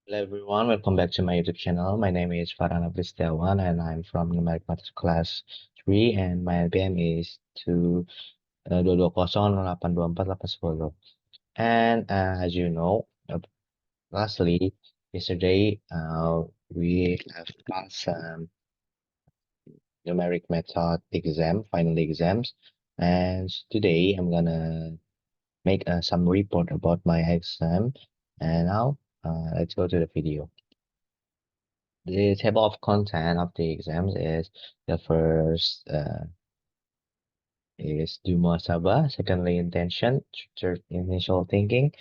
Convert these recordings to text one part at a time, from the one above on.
Hello everyone, welcome back to my YouTube channel. My name is Farhan Setiawan and I'm from Numeric Maths class 3 and my NPM is 2200824 And as you know, lastly, yesterday we have passed some numeric method exam, final exams, and today I'm gonna make some report about my exam. And now let's go to the video. The table of content of the exams is the first is do muhasabah, secondly intention, third initial thinking,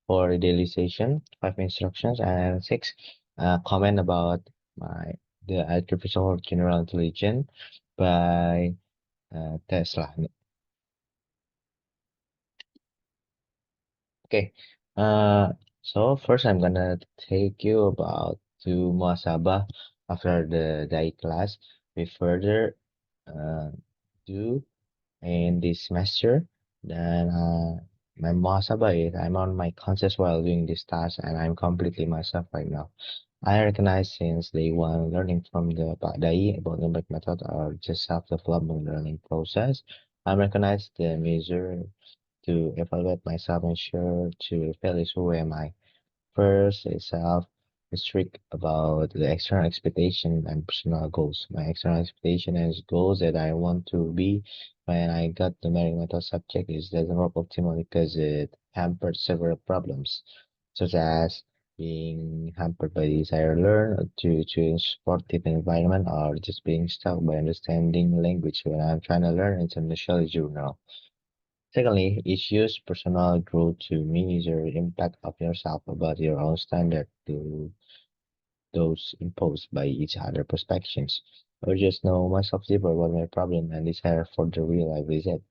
four idealization, five instructions, and six comment about my the artificial general intelligence by Tesla. Okay. Uh, so first I'm gonna take you about to muhasabah after the day class. We further uh, do in this semester. Then my muhasabah is I'm on my conscious while doing this task and I'm completely myself right now. I recognize since day one learning from the Dai about numeric method or just self-development learning process. I recognize the measure to evaluate myself and sure to feel is who am I. First is self strict about the external expectation and personal goals. My external expectation is goals that I want to be when I got the metal subject is doesn't work optimally because it hampered several problems, such as being hampered by desire to learn to supportive environment or just being stuck by understanding language when I'm trying to learn international journal. Secondly, it's use personal growth to measure the impact of yourself about your own standard to those imposed by each other perspectives. Or just know myself deeper about my problem and desire for the real life visit.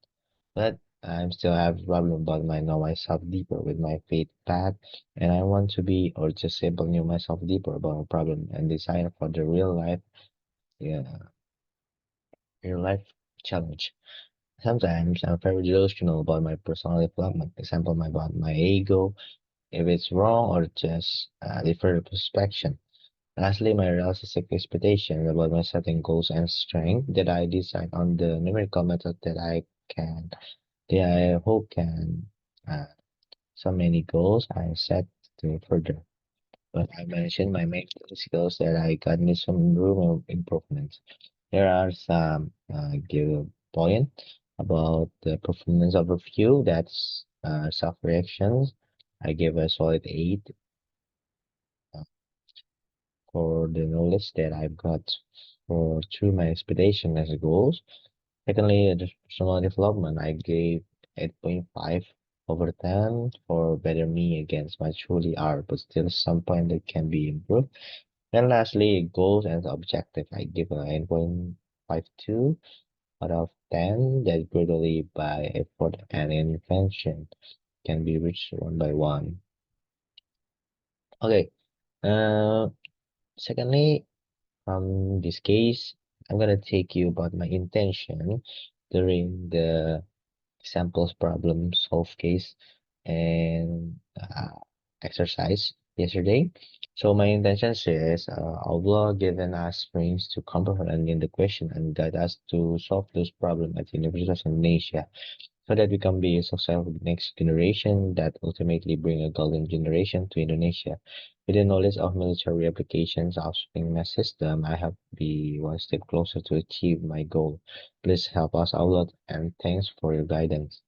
But I'm still have problem about my know myself deeper with my faith path and I want to be or just simply know myself deeper about my problem and desire for the yeah, real life challenge. Sometimes I'm very delusional about my personal development, example about my ego, if it's wrong or just different perspective. Lastly, my realistic expectations about my setting goals and strength that I decide on the numerical method that I hope can, uh, so many goals I set to further. But I mentioned my main skills that I got need some room of improvement. There are some give point about the performance overview. That's self reactions. I give a solid 8 uh, for the knowledge that I've got for through my expectation as goals. Secondly, the personal development, I gave 8.5 over 10 for better me against my truly are, but still some point that can be improved. And lastly, goals and objective, I give a 8.52 out of 10 that gradually by effort and invention can be reached one by one. Okay, uh, secondly, from this case, I'm gonna take you about my intention during the samples problem solve case and exercise yesterday. So my intention is Allah given us brains to comprehend in the question and guide us to solve those problems at the University of Indonesia so that we can be a successful next generation that ultimately bring a golden generation to Indonesia. With the knowledge of military applications of spring mass system, I have be one step closer to achieve my goal. Please help us out lot and thanks for your guidance.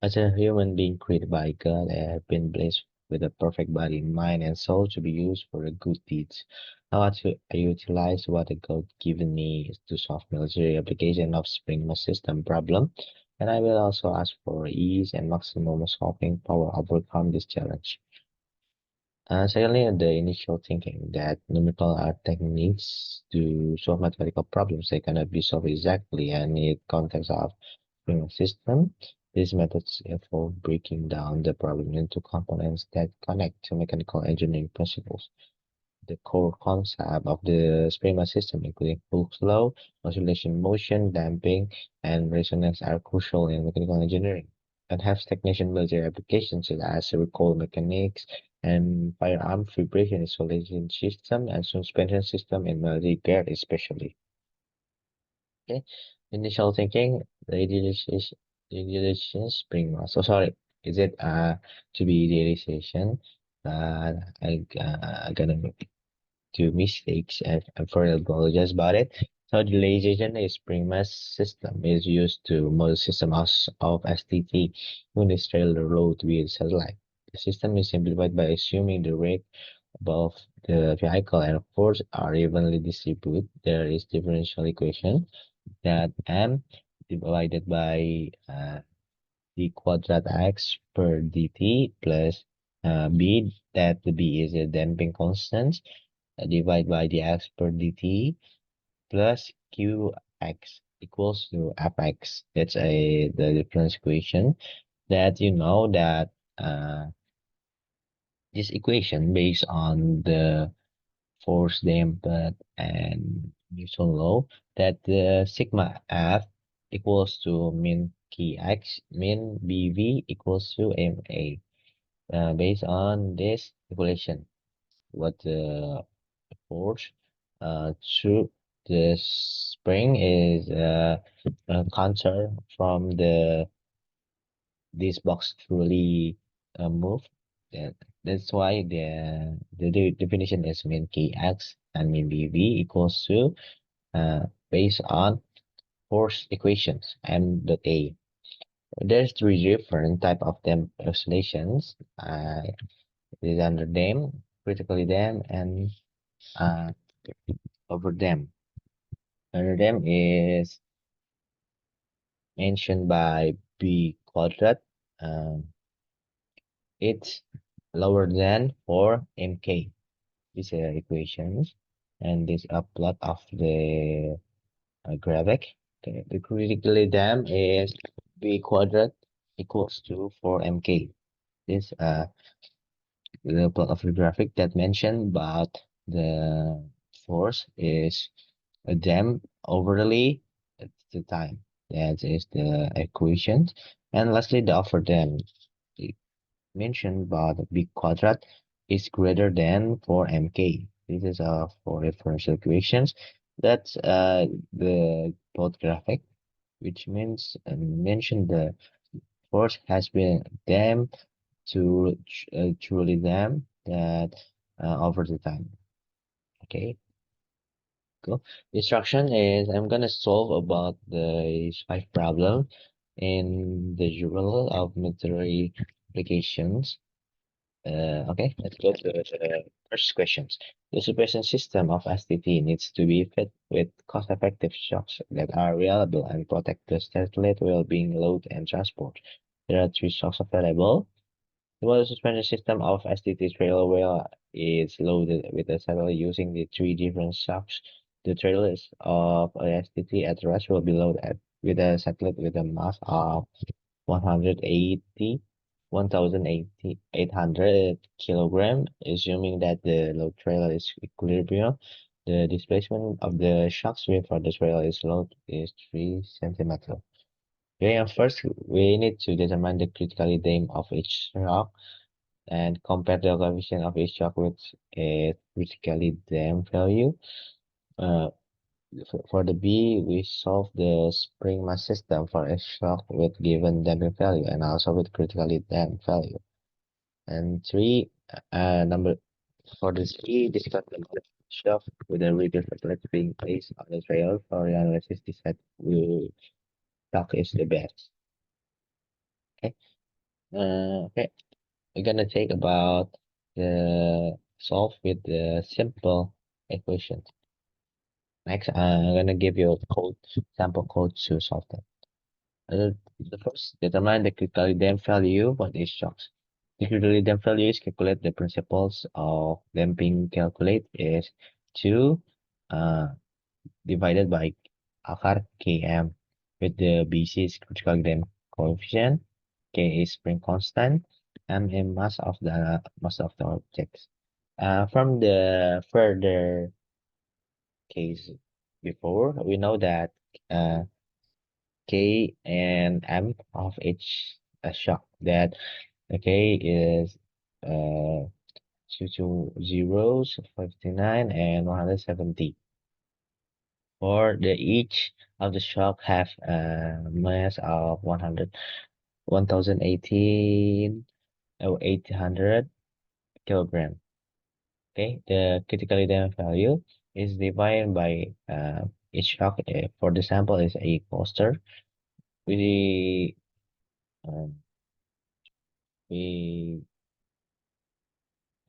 As a human being created by God, I have been blessed with a perfect body, mind, and soul to be used for the good deeds. I utilize what God given me to solve military application of spring system problem, and I will also ask for ease and maximum solving power to overcome this challenge. Secondly, the initial thinking that numerical are techniques to solve mathematical problems that cannot be solved exactly and in context of human system. These methods involve breaking down the problem into components that connect to mechanical engineering principles. The core concept of the Sprema system, including Hooke's law, oscillation motion, damping, and resonance, are crucial in mechanical engineering. Advanced technician military applications such as recoil mechanics and firearm vibration isolation system and suspension system in military gear especially. Okay. Initial thinking, the idealization spring mass. So sorry, is it to be idealization? I gonna make two mistakes and I'm for apologize about it. So idealization is spring mass system is used to model system of STT unilateral load with satellite. The system is simplified by assuming the rate above the vehicle and force are evenly distributed. There is differential equation that m divided by d quadrat x per dt plus b, that the b is a damping constant, divided by the x per dt plus qx equals to fx. That's the difference equation that you know that this equation based on the force dampened and Newton law that the sigma F equals to min kx min BV equals to MA. Based on this equation, what the force through the spring is a counter from the this box truly move. That, that's why the definition is min kx and min BV equals to based on force equations M dot A. There's three different type of them oscillations. It is under them, critically them, and uh, over them. Under them is mentioned by B quadrat. Um, it's lower than for MK. These are equations, and this a plot of the graphic. Okay, the critically dam is B quadrat equals to 4 mk. This the plot of the graphic that mentioned, but the force is a dam overly at the time. That is the equation. And lastly, the upper dam mentioned, but B quadrat is greater than 4 mk. This is for referential equations. That's the plot graphic, which means mention the force has been damped to truly damp that over the time. Okay, cool. Instruction is I'm gonna solve about the five problem in the journal of military applications. Okay, let's go to the first questions. The suppression system of STT needs to be fit with cost-effective shocks that are reliable and protect the satellite while being load and transport. There are three shocks available. The model suspension system of STT trailer wheel is loaded with a satellite using the three different shocks. The trailers of a STT at rest will be loaded with a satellite with a mass of 180 1800 kilogram, assuming that the load trailer is equilibrium. The displacement of the shock wheel for the trailer is load is 3 centimeters. Okay, and first we need to determine the critical dam of each shock and compare the coefficient of each shock with a critically damped value. Uh, for the B, we solve the spring mass system for a shock with given damping value and also with critically damped value. And three, number for this three, discuss the model shock with a reduced reflector being placed on the trail for analysis. Decide which shock is the best. Okay. Okay. We're gonna take about the solve with the simple equation. Next, I'm gonna give you a code, sample code to solve them. The first, determine the critically damped value for these shocks. The critically damped value is calculate the principles of damping. Calculate is 2 uh, divided by akar km, with the BC is critical damp coefficient, K is spring constant, M is mass of the objects. From the further case before, we know that uh, K and M of each shock that K is uh, two zeros, 59 and 170. For the each of the shock have a mass of 1018 or 800 kilogram. Okay, the critical dynamic value is divided by each shock. For the sample is a poster. We um, we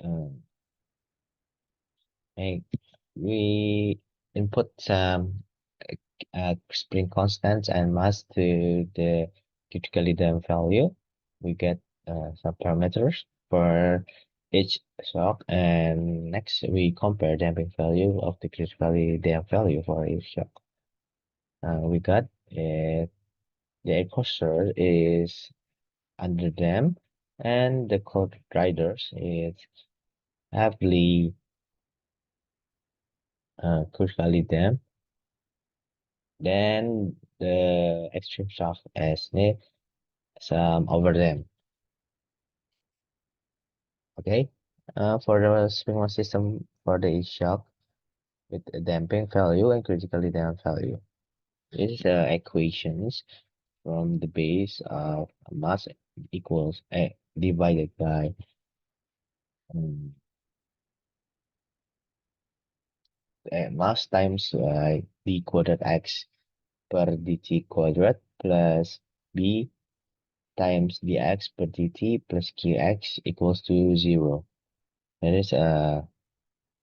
um, make we input some spring constants and mass to the critical dynamic value. We get some parameters for each shock, and next we compare damping value of the critical dynamic value for each shock. We got the air pressure is under them, and the cold riders is heavily critically damped. Then the extreme shock is some over them. Okay. For the sprinkler system for the shock with a damping value and critically damped value. These equations from the base of mass equals a divided by um, mass times d quadrat x per dt quadrat plus b times dx per dt plus qx equals to 0. That is,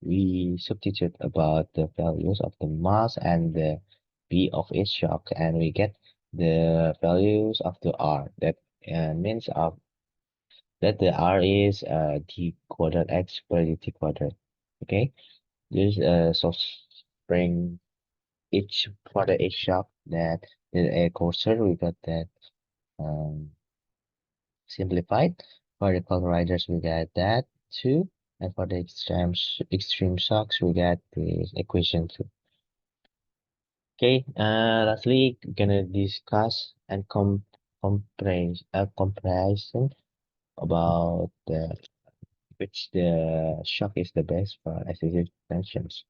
we substitute about the values of the mass and the b of each shock, and we get the values of the r. That means of that the r is d quadrat x per dt quadrat. Okay, this so spring each for the each shock that the air coaster we got that um simplified. For the cold riders we got that too, and for the extreme shocks we got the equation too. Okay, lastly gonna discuss and comparison about which the shock is the best for SSH tensions.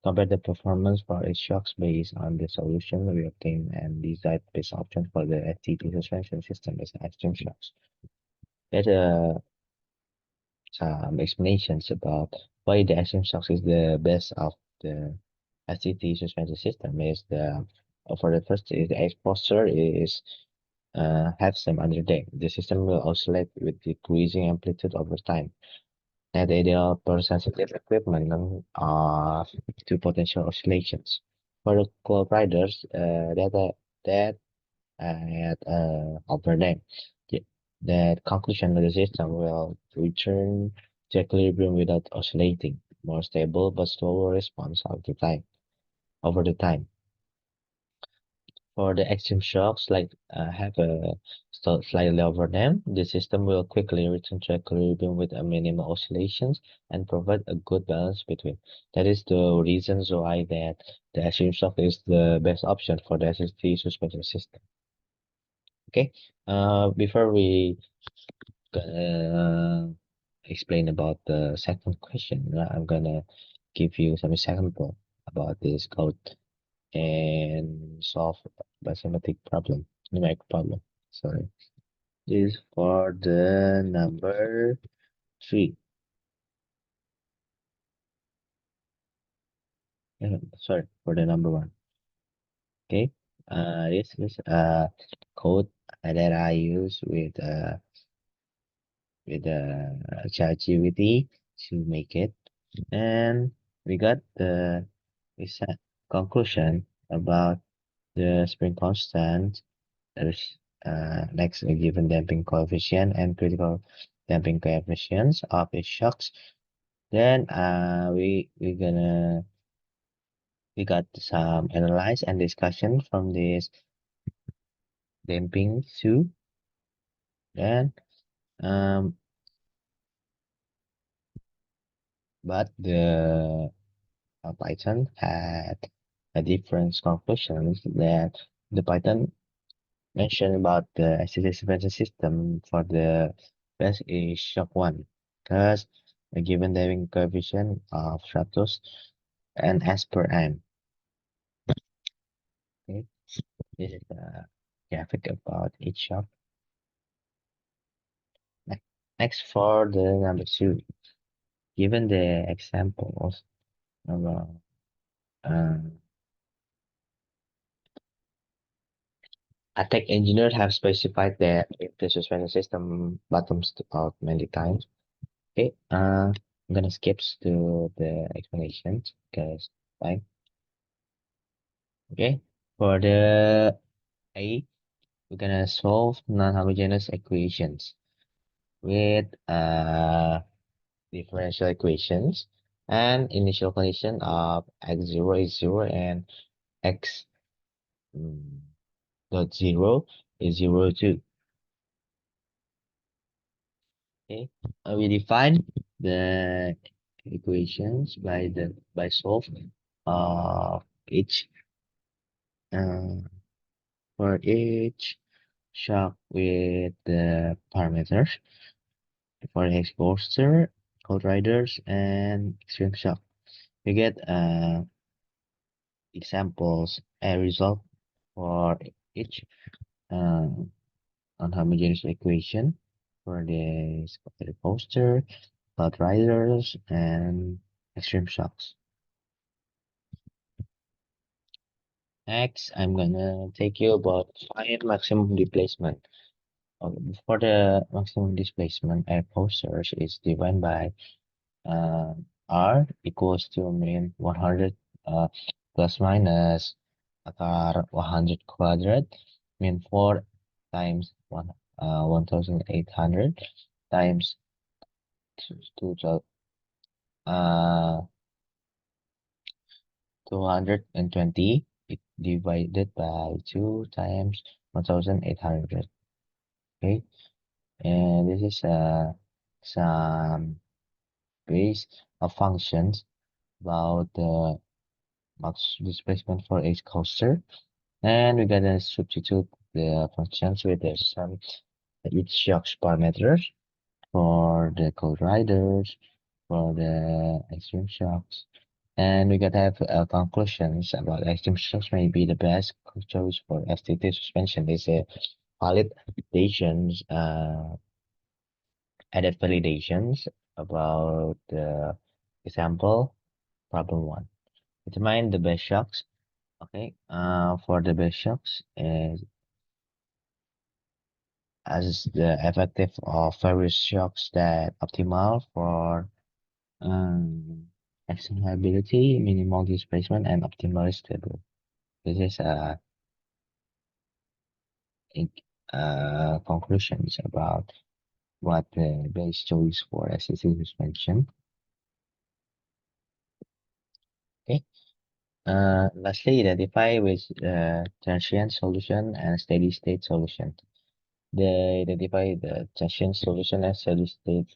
Compare the performance for each shocks based on the solution we obtain and decide the best option for the STT suspension system as extreme shocks. There are some explanations about why the extreme shocks is the best of the STT suspension system. Is the for the first is the exposure is have some under them. The system will oscillate with decreasing amplitude over time. And ideal for sensitive equipment to potential oscillations. For the cloud riders, that at over them, the, that conclusion of the system will return to equilibrium without oscillating, more stable but slower response of the time over the time. For the extreme shocks, like have a slightly over them, the system will quickly return to equilibrium with a minimal oscillations and provide a good balance between. That is the reasons why that the extreme shock is the best option for the SST suspension system. Okay. Before we explain about the second question, I'm gonna give you some example about this code and solve mathematic problem, numeric problem. Sorry, this is for the number three. Sorry, for the number one. Okay. This is a code that I use with ChatGPT to make it, and we got the exact conclusion about the spring constant. There's next a given damping coefficient and critical damping coefficients of its shocks. Then we got some analyze and discussion from this damping too. Then um but the Python had a different conclusions that the Python mentioned about the SSH suspension system for the best is shock one because a given diving coefficient of stratus and s per m. Okay, this is a graphic about each shock. Next, for the number two, given the examples of a tech engineer have specified that if the suspension system bottoms out many times. Okay, I'm gonna skip to the explanations because time. Okay, for the A, we're gonna solve non-homogeneous equations with differential equations and initial condition of x0 is 0 and x mm, dot 0 is 0 2. Okay, we define the equations by solve each uh, for each shock with the parameters for exposure, cold riders, and extreme shock. We get examples and result for each uh, unhomogeneous equation for the poster, cloud riders, and extreme shocks. Next, I'm gonna take you about find maximum displacement. For the maximum displacement, a posters is defined by uh, R equals to mean 100 plus minus akar 100 quadrat mean 4 times 1800 times 2 uh 220 it divided by 2 times 1800. Okay, and this is some base of functions about the max displacement for each coaster. And we're gonna substitute the functions with the sum each shocks parameters for the cold riders, for the extreme shocks. And we gotta have conclusions about extreme shocks may be the best choice for STT suspension. There's a validations, added validations about the example problem one. Determine the best shocks. Okay, for the best shocks is as the effective of various shocks that optimal for externality, minimal displacement, and optimally stable. This is conclusions about what the best choice for SCC suspension. Okay. Lastly, identify with transient solution and steady state solution. They identify the transient solution and steady state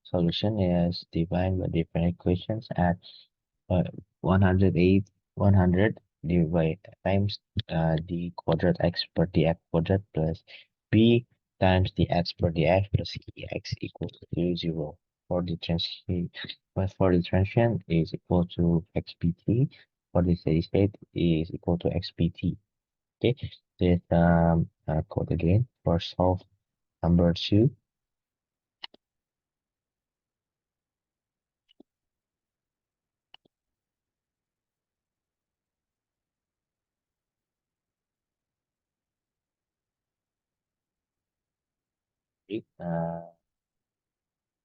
solution is defined by different equations at 108 100 divided times d quadrat x per df quadrat plus b times dx per df plus ex equals to 0 for the transient. But for the transient is equal to xpt, for the steady state is equal to xpt. Okay, this code again for solve number two.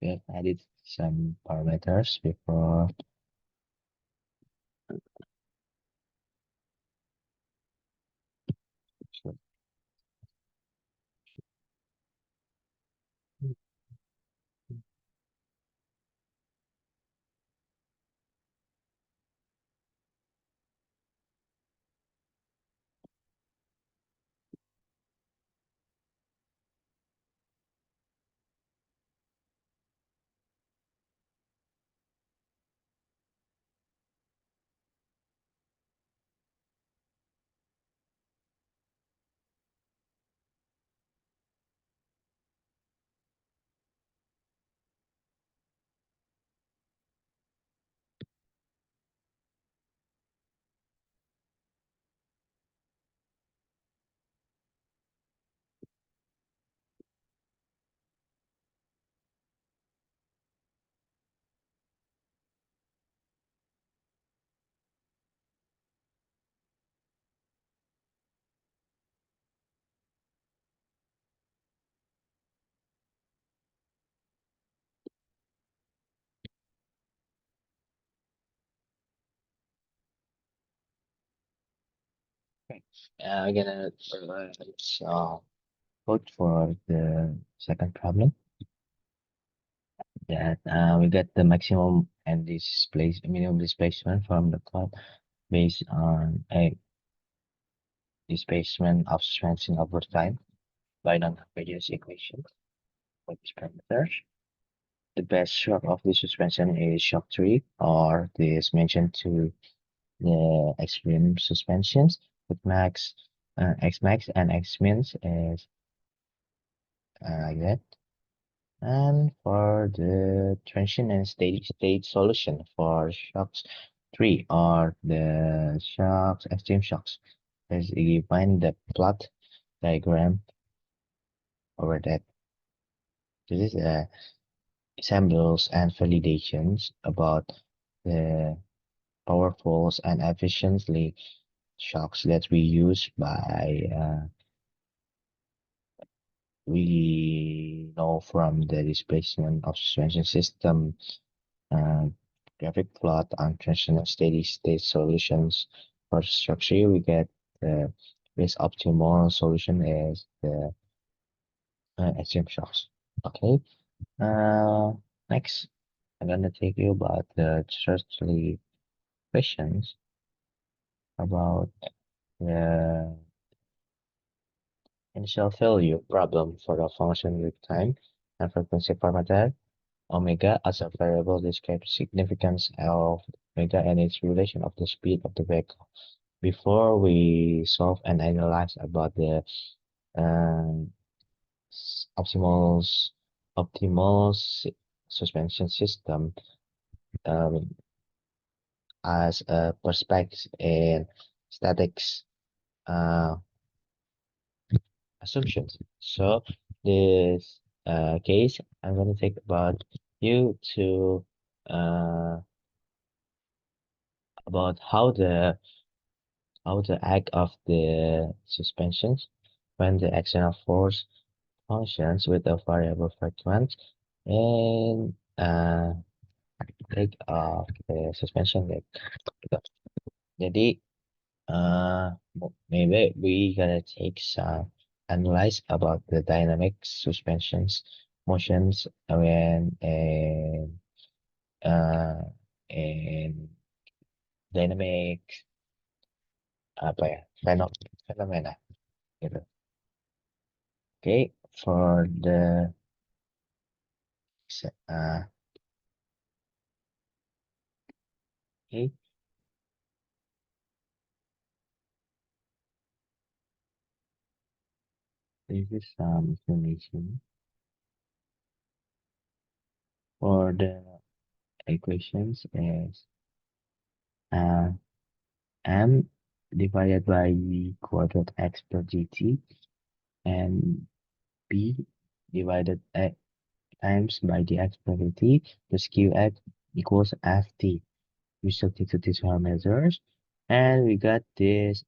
We have added some parameters before. Again, let's vote for the second problem that we get the maximum and displace minimum displacement from the cloud based on a displacement of suspension over time by non-homogeneous equation for this parameter. The best shock of the suspension is shock 3, or this mentioned to the extreme suspensions with max x max and x mins is like that. And for the transient and steady state solution for shocks 3 or the shocks, extreme shocks, as you find the plot diagram over that. This is samples and validations about the powerful and efficiently shocks that we use by we know from the displacement of suspension system uh, graphic plot on transitional steady state solutions for structure. We get the best optimal solution is the extreme shocks. Okay. Uh, Next, I'm gonna take you about the thirdly questions about the initial value problem for a function with time and frequency parameter. Omega as a variable describes significance of omega and its relation of the speed of the vehicle. Before we solve and analyze about the um, optimal suspension system um, as a perspective in statics uh, assumptions. So this case, I'm going to take about you to uh, about how the act of the suspensions when the external force functions with a variable frequency and take of the suspension leg. Jadi maybe we gonna take some analyze about the dynamic suspensions motions uh and dynamic apa ya fenomena gitu. Okay, for the uh okay, this is some information for the equations is uh m divided by v quadrat x per dt and b divided times by the x per dt plus qx equals ft. We substitute these parameters and we got these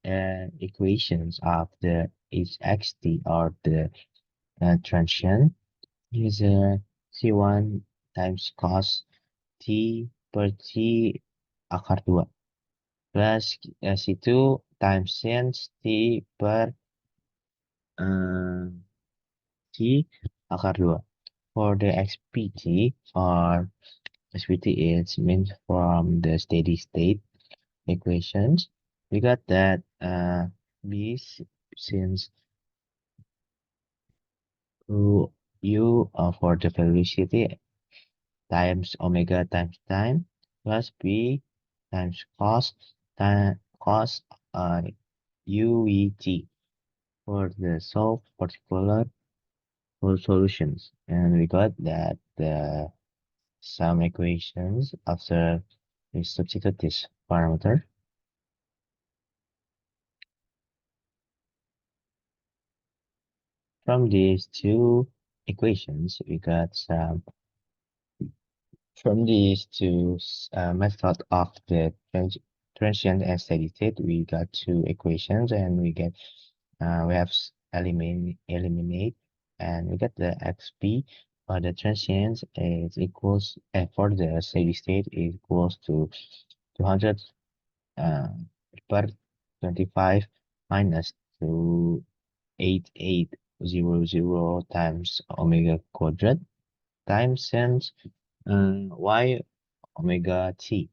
equations of the hxt or the transient is c1 times cos t per t akar 2 plus c2 times sin t per uh, t akar 2. For the xpt or xpt is meant from the steady state equations. We got that b since for the velocity times omega times time plus b times cos uet for the solve particular for solutions. And we got that the some equations after we substitute this parameter. From these two equations, we got some from these two method of the transient and steady state, we got two equations and we get we have eliminate and we get the xp for the transient is equals for the steady state is equals to 200 uh, per 25 minus 28800 times omega quadrat times since y omega t.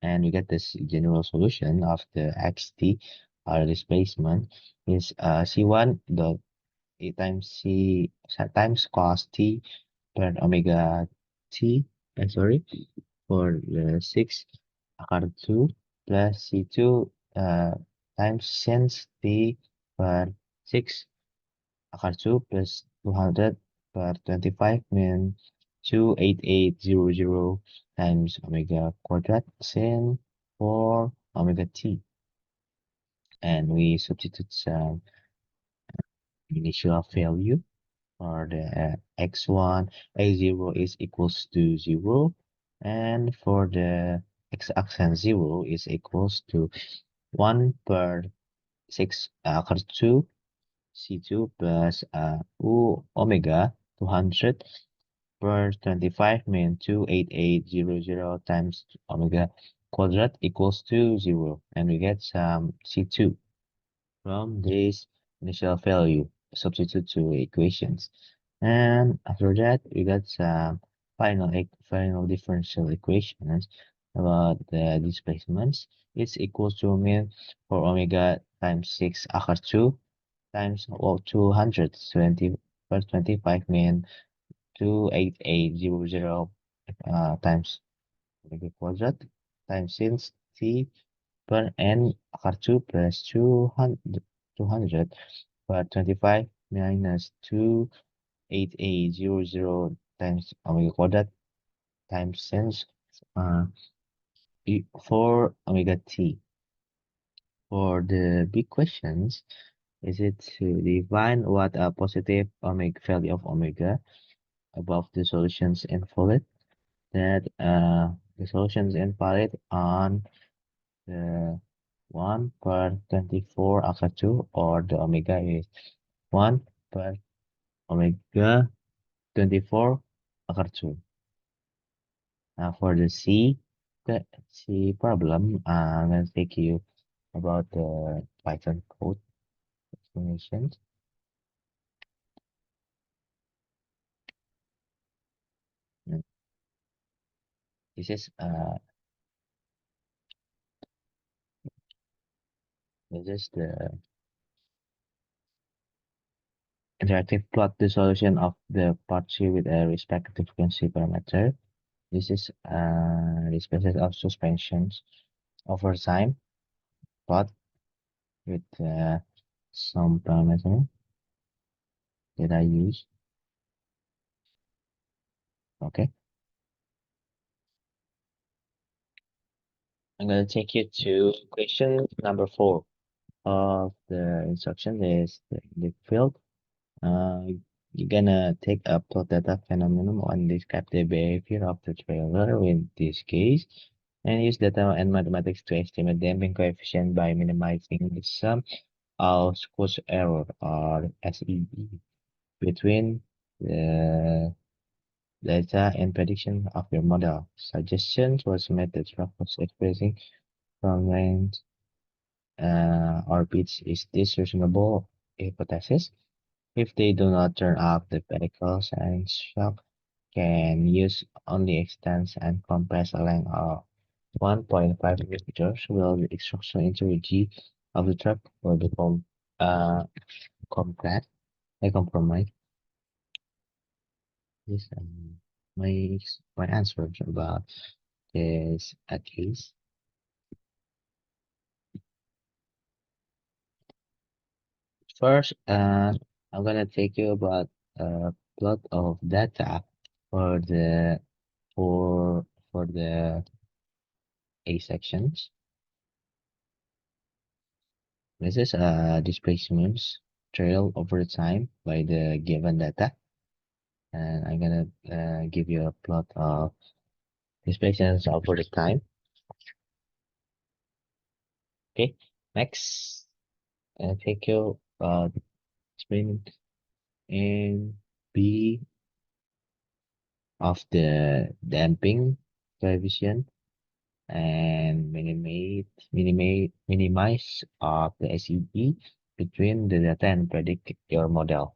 And we get this general solution of the xt, our displacement, is c1 dot a times times cos t per omega t, sorry, for the 6 akar 2 plus c2 times since t per 6 akar 2 plus 200 per 25 mean 28800 times omega quadrat sin 4 omega t. And we substitute some initial value for the x1, a0 is equals to 0, and for the x-axis 0 is equals to 1 per 6 per 2 c2 plus u omega 200 per 25 mean 28800 times omega quadrat equals to 0, and we get some c2 from this initial value, substitute to equations. And after that, we got some final differential equations about the displacements. It's equals to mean for omega times 6 akar 2 times 220 per 25 mean 28800 times omega quadrat times since t per n akar 2 plus 200 per 25 minus 28800 times omega quadrat times since uh, 4 omega t. For the big questions, is it to define what a positive omega value of omega above the solutions invalid, that the solutions invalid on the 1 per 24 alpha 2, or the omega is 1 per omega 24 alpha 2. Now for the C problem, I'm going to take you about the Python code explanations. Mm, This is the interactive plot the solution of the part C with a respective frequency parameter. This is the spaces of suspensions over time plot with some parameter that I use. Okay, I'm gonna take you to question number 4 of the instruction is the field. Uh, you're gonna take a plot data phenomenon and describe the behavior of the trailer in this case, and use data and mathematics to estimate damping coefficient by minimizing the sum of squash error, or SEE, between the data and prediction of your model. Suggestions was methods for expressing from range orbits. Is this reasonable hypothesis? If they do not turn up, the particle science shock can use only extends and compress a length of 1.5 meters, will the extraction into a G of the truck will become compressed, compromised. This my answer about this case. First, I'm gonna take you about a plot of data for the for the A sections. This is displacements trail over time by the given data, and I'm gonna give you a plot of displacements over the time. Okay, next, take you experiment in B of the damping coefficient and minimize of the SED between the data and predict your model.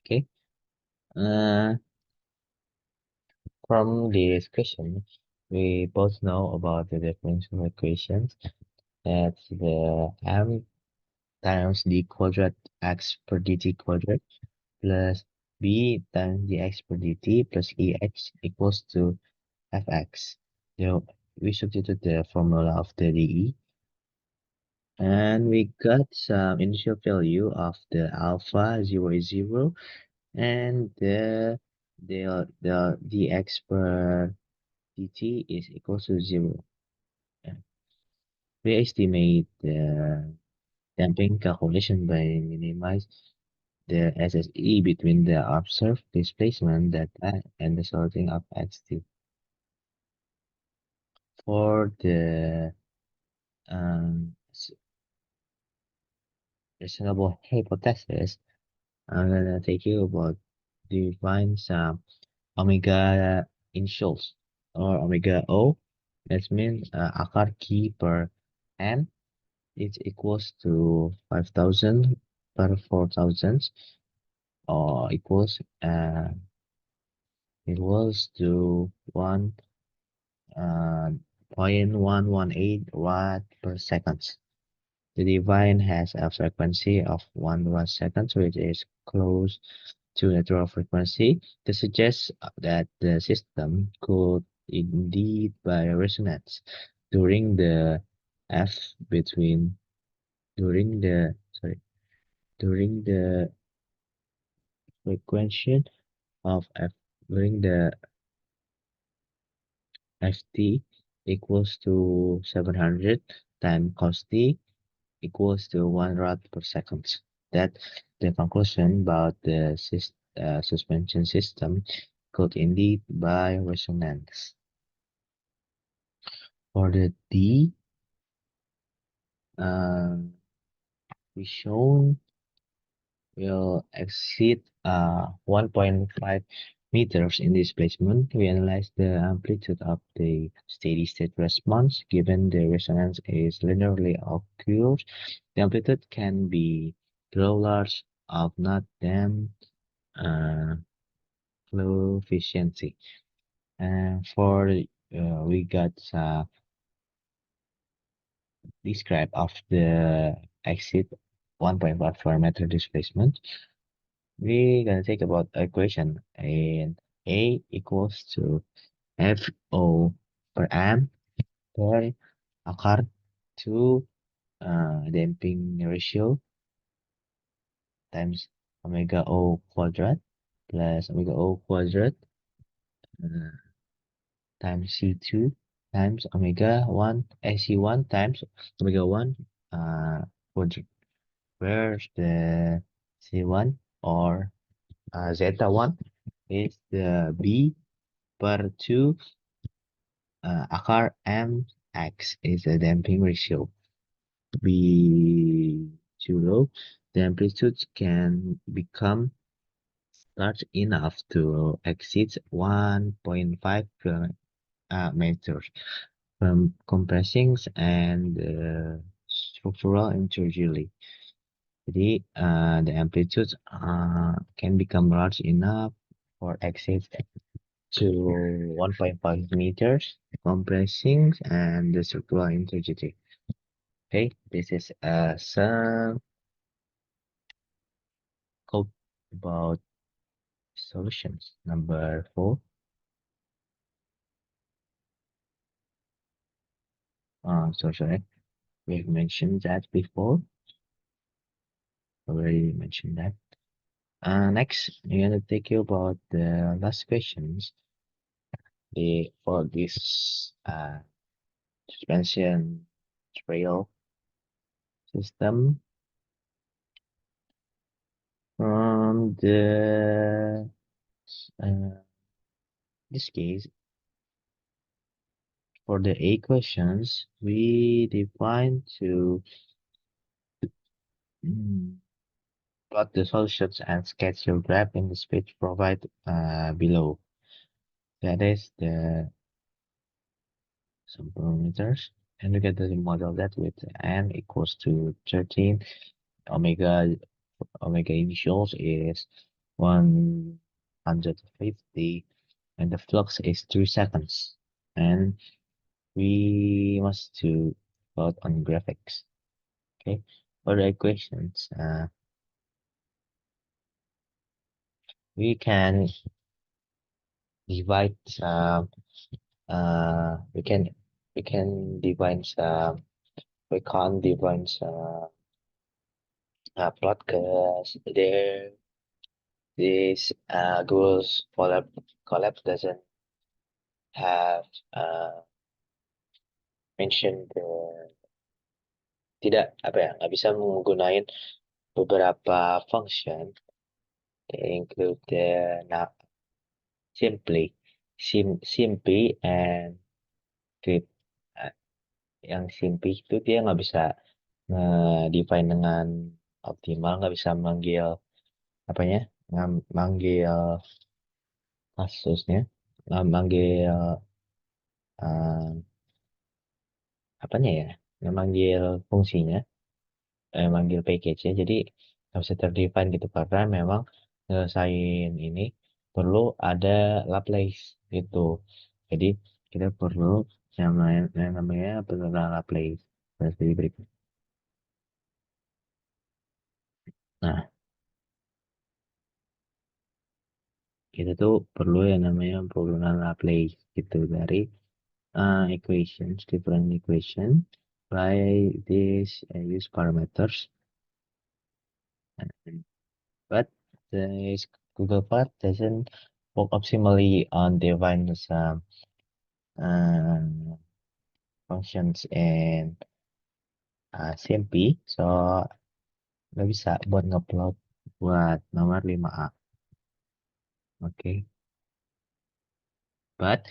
Okay. Uh, from this question, we both know about the differential equations. That's the m times d quadrat x per dt quadrat plus b times dx per dt plus ex equals to fx. So we substitute the formula of the dE and we got some initial value of the alpha 0 is 0 and the dx per dt is equal to 0. And we estimate the damping calculation by minimize the SSE between the observed displacement data and the sorting of XT. For the reasonable hypothesis, I'm gonna take you about define some omega initials or omega O. That means akar key per n is equals to 5,000 per 4,000 or equals to 1.118 watt per second. The device has a frequency of 1 watt second, which is close to natural frequency. This suggests that the system could indeed by resonance during the f between during the sorry during the frequency of f during the ft equals to 700 times cos t equals to 1 rad per second. That the conclusion about the suspension system could indeed by resonance. For the D, uh, we shown will exceed 1.5 meters in displacement. We analyze the amplitude of the steady state response given the resonance is linearly occurs. The amplitude can be grow large of not them uh, flow efficiency. And for we got describe of the exit 1.14 meter displacement. We gonna take about equation and A equals to FO per amp per akar to damping ratio times omega O quadrat plus omega O quadrat uh, times C2 times omega 1 AC1 times omega 1 quadrat where the C1 or zeta 1 is the B per 2 akar mx is the damping ratio. B too low, the amplitude can become large enough to exceed 1.5 meters from compressing and structural integrity. The amplitude can become large enough for exit to 1.5 meters, compressing and the structural integrity. Okay, this is some code about solutions. Number 4, so sorry, we've mentioned that before. Already mentioned that. Next, I'm gonna take you about the last questions. For this suspension trail system from the this case for the A questions we define to plot the solutions and sketch your graph in the speech provided below. That is the some parameters, and we get the model that with n equals to 13, omega omega initials is 150, and the flux is 3 seconds. And we must to plot on graphics. Okay, for the equations, we can divide some. We can divide some. We can't divide some plot because there this Google's collapse doesn't have uh, mentioned tidak apa ya nggak bisa menggunakan beberapa function include nah, simply simply and grip. Uh, yang simply itu dia nggak bisa define dengan optimal, nggak bisa manggil apanya manggil kasusnya, manggil uh, apanya ya, manggil fungsinya, manggil package-nya, jadi nggak bisa terdefine gitu karena memang nyelesain ini perlu ada Laplace gitu. Jadi kita perlu yang namanya penurunan Laplace. Seperti berikut. Nah, kita tuh perlu yang namanya penurunan Laplace gitu dari equations, different equation by this use parameters. But the Google Path doesn't work optimally on define some uh, functions and CMP, so nggak bisa buat ngupload buat nomor 5A. Okay, but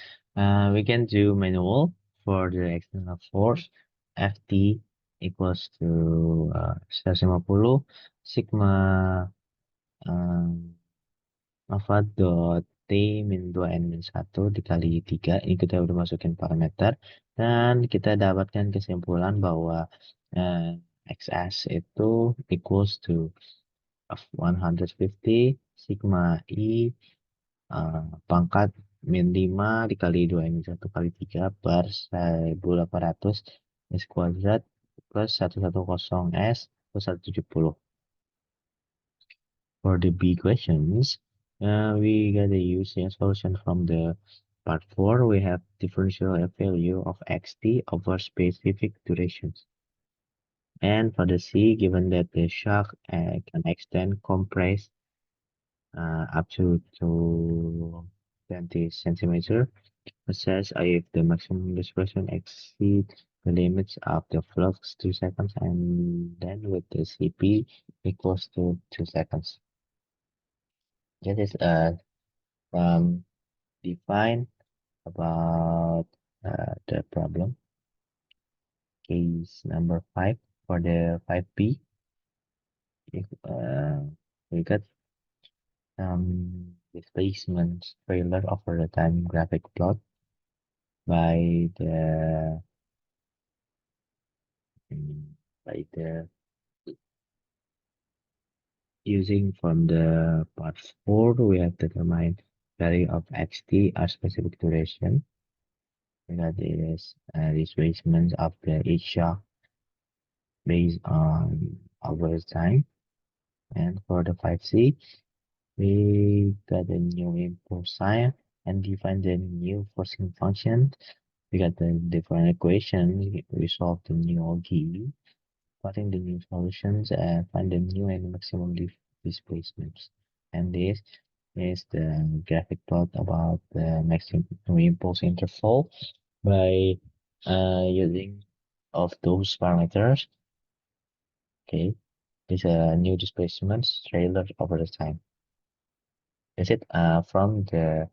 we can do manual for the external force. FT equals to 150 sigma um, alpha dot T min 2 N min 1 dikali 3. Ini kita udah masukin parameter. Dan kita dapatkan kesimpulan bahwa eh, XS itu equals to 150 sigma I pangkat min 5 dikali 2 min 1 kali 3 per 1800 S kuadrat plus 110 S plus 170. For the B questions, we got a using solution from the part 4. We have differential value of xt over specific durations. And for the C, given that the shock can extend compress up to 20 centimeter, assess if the maximum dispersion exceeds the limits of the flux 2 seconds, and then with the CP equals to 2 seconds. That is define about the problem. Case number 5 for the 5B. If, we got displacement trailer over the time graphic plot by the by the using from the part 4 we have determined value of xt as specific duration. That is displacement of the each shock based on over time. And for the 5C, we got a new impulse sign and define the new forcing function. We got the different equation. We solve the new ODE, plotting the new solutions, and find the new and maximum displacements. And this is the graphic plot about the maximum impulse interval by using of those parameters. Okay, these are new displacements trailer over the time. Is it from the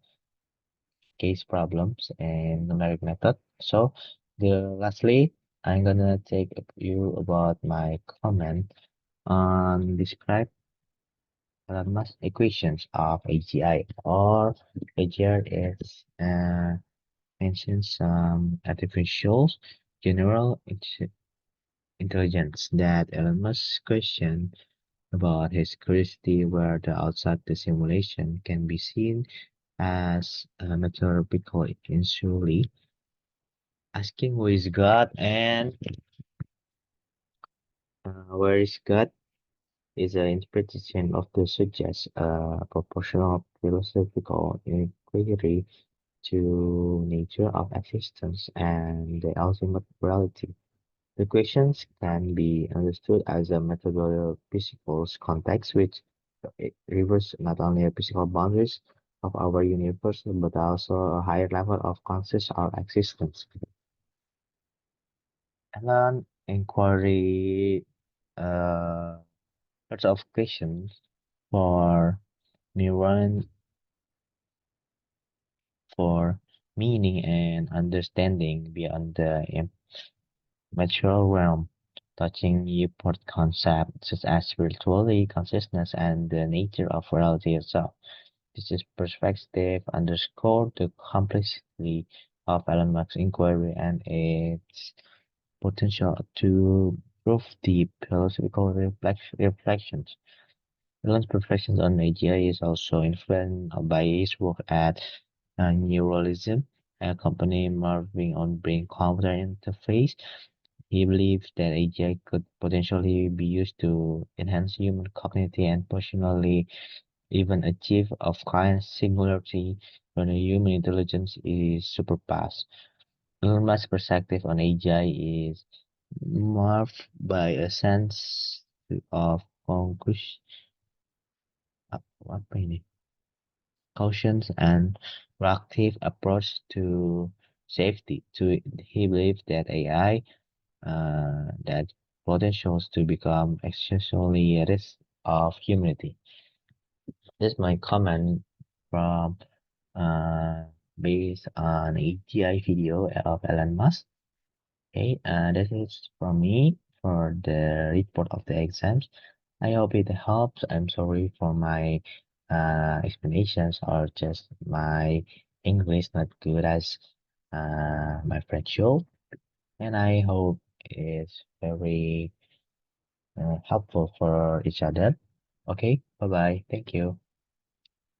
case problems and numeric method? So lastly, I'm gonna take you about my comment on describe mass equations of AGI, or AGI is mention some artificial general intelligence that Elon Musk's question about his curiosity where the outside the simulation can be seen as a metaphorical initially asking who is God and where is God is an interpretation of the suggest proportional philosophical inquiry to nature of existence and the ultimate reality. The questions can be understood as a methodological physical context which reverse not only the physical boundaries of our universe but also a higher level of conscious our existence. And then inquiry lots of questions for neuron for meaning and understanding beyond the material realm, touching important concepts such as spirituality, consciousness, and the nature of reality itself. This is perspective underscore the complexity of Elon Musk's inquiry and its potential to prove deep philosophical reflections. Elon's reflections on AGI is also influenced by his work at Neuralism, a company marveling on brain-computer interface. He believes that AGI could potentially be used to enhance human cognitive and personally even achieve of kind singularity when a human intelligence is surpassed. Norma's perspective on AGI is marked by a sense of apa ini? Cautions and proactive approach to safety. He believes that AI that potentials to become essentially a risk of humanity. This is my comment from uh, based on AGI video of Elon Musk. Okay, that is from me for the report of the exams. I hope it helps. I'm sorry for my explanations or just my English not good as my friend show. And I hope it's very helpful for each other. Okay, bye bye. Thank you.